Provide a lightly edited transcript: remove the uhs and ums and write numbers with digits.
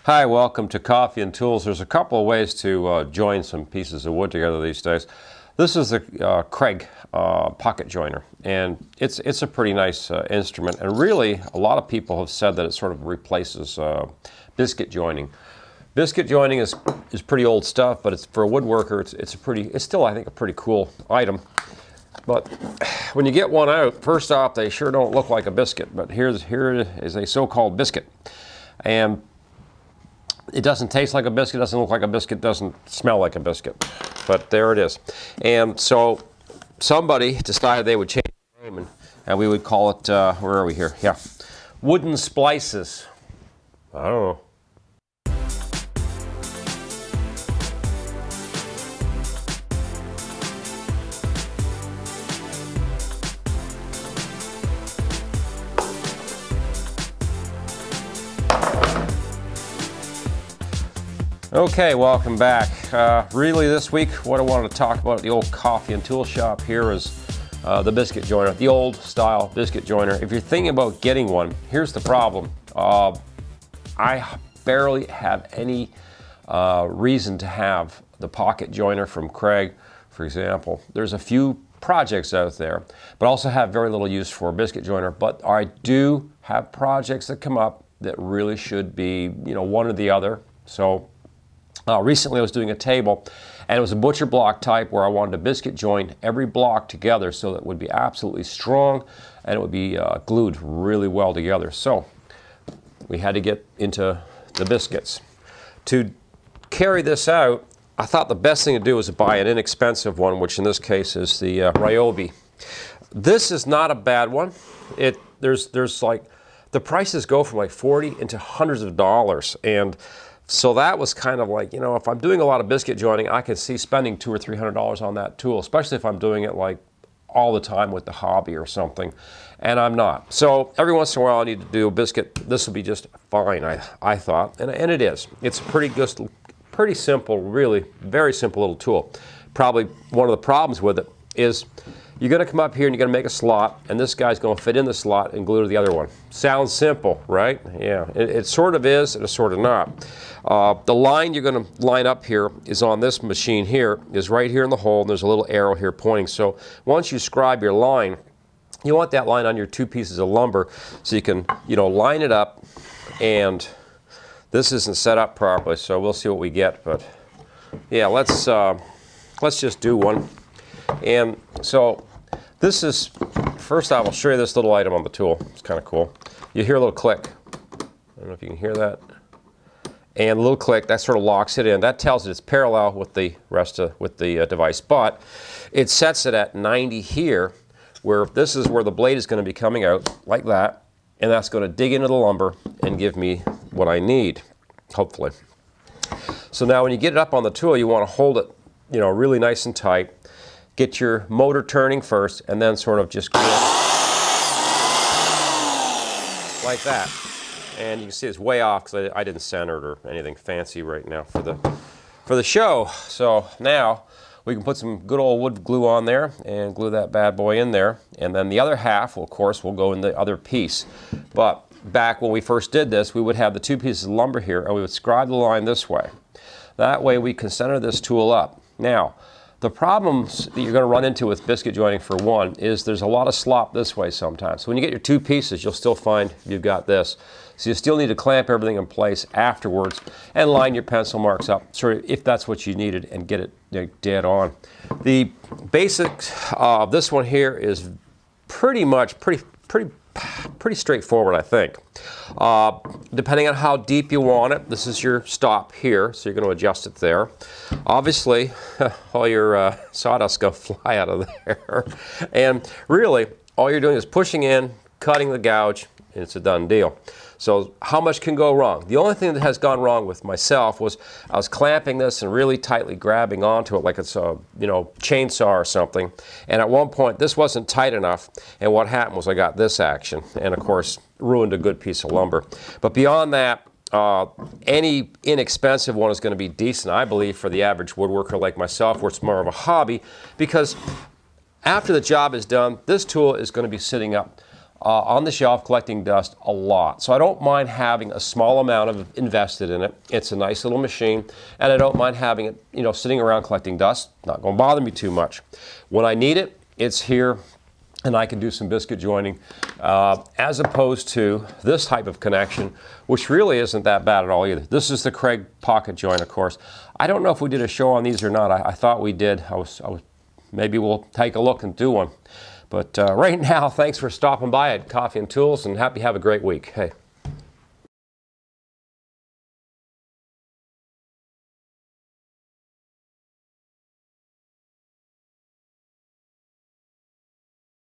Hi, welcome to Coffee and Tools. There's a couple of ways to join some pieces of wood together these days. This is the Kreg pocket joiner, and it's a pretty nice instrument, and really a lot of people have said that it sort of replaces biscuit joining. Biscuit joining is pretty old stuff, but it's for a woodworker it's still, I think, a pretty cool item. But when you get one out, first off, they sure don't look like a biscuit, but here is a so-called biscuit. And it doesn't taste like a biscuit, doesn't look like a biscuit, doesn't smell like a biscuit, but there it is. And so somebody decided they would change the name, and we would call it, where are we here? Yeah, wooden splices. I don't know. Okay, welcome back. Really this week, what I wanted to talk about at the old coffee and tool shop here is the biscuit joiner, the old style biscuit joiner. If you're thinking about getting one, here's the problem. I barely have any reason to have the pocket joiner from Kreg, for example. There's a few projects out there, but also have very little use for a biscuit joiner. But I do have projects that come up that really should be, one or the other. So recently I was doing a table, and it was a butcher block type where I wanted to biscuit join every block together so that it would be absolutely strong and it would be glued really well together. So we had to get into the biscuits. To carry this out, I thought the best thing to do was to buy an inexpensive one, which in this case is the Ryobi. This is not a bad one. There's like, the prices go from like $40 into hundreds of dollars, and so that was kind of like, if I'm doing a lot of biscuit joining, I can see spending $200 or $300 on that tool, especially if I'm doing it like all the time with the hobby or something, and I'm not. So every once in a while I need to do a biscuit. This will be just fine, I thought, and it is. It's pretty simple, really, very simple little tool. Probably one of the problems with it is you're going to come up here and you're going to make a slot, and this guy's going to fit in the slot and glue to the other one. Sounds simple, right? Yeah, it sort of is, and it's sort of not. The line you're going to line up here is on this machine here, is right here in the hole, and there's a little arrow here pointing. So once you scribe your line, you want that line on your two pieces of lumber so you can, line it up, and this isn't set up properly, so we'll see what we get. But yeah, let's just do one. And so this is, first off, I'll show you this little item on the tool. It's kind of cool. You hear a little click. I don't know if you can hear that. And a little click, that sort of locks it in. That tells it it's parallel with the device, but it sets it at 90 here, where this is where the blade is going to be coming out like that, and that's going to dig into the lumber and give me what I need, hopefully. So now when you get it up on the tool, you want to hold it, really nice and tight. Get your motor turning first, and then sort of just glue it like that. And you can see it's way off because I didn't center it or anything fancy right now for the show. So now we can put some good old wood glue on there and glue that bad boy in there. And then the other half, of course, will go in the other piece. But back when we first did this, we would have the two pieces of lumber here, and we would scribe the line this way. That way we can center this tool up. Now, the problems that you're going to run into with biscuit joining, for one, is there's a lot of slop this way sometimes. So when you get your two pieces, you'll still find you've got this. So you still need to clamp everything in place afterwards and line your pencil marks up, sort of, if that's what you needed, and get it dead on. The basics of this one here is pretty straightforward, I think. Depending on how deep you want it, this is your stop here, so you're going to adjust it there. Obviously, all your sawdust's going to fly out of there. And really, all you're doing is pushing in, cutting the gouge, and it's a done deal. So how much can go wrong? The only thing that has gone wrong with myself was I was clamping this and really tightly grabbing onto it like it's a chainsaw or something. And at one point this wasn't tight enough, and what happened was I got this action, and of course ruined a good piece of lumber. But beyond that, any inexpensive one is going to be decent, I believe, for the average woodworker like myself, where it's more of a hobby, because after the job is done, this tool is going to be sitting up on the shelf collecting dust a lot. So I don't mind having a small amount of invested in it. It's a nice little machine, and I don't mind having it, you know, sitting around collecting dust. Not going to bother me too much. When I need it, it's here, and I can do some biscuit joining, as opposed to this type of connection, which really isn't that bad at all either. This is the Kreg pocket joint, of course. I don't know if we did a show on these or not. I thought we did. Maybe we'll take a look and do one. But right now, thanks for stopping by at Coffee and Tools, and have a great week. Hey.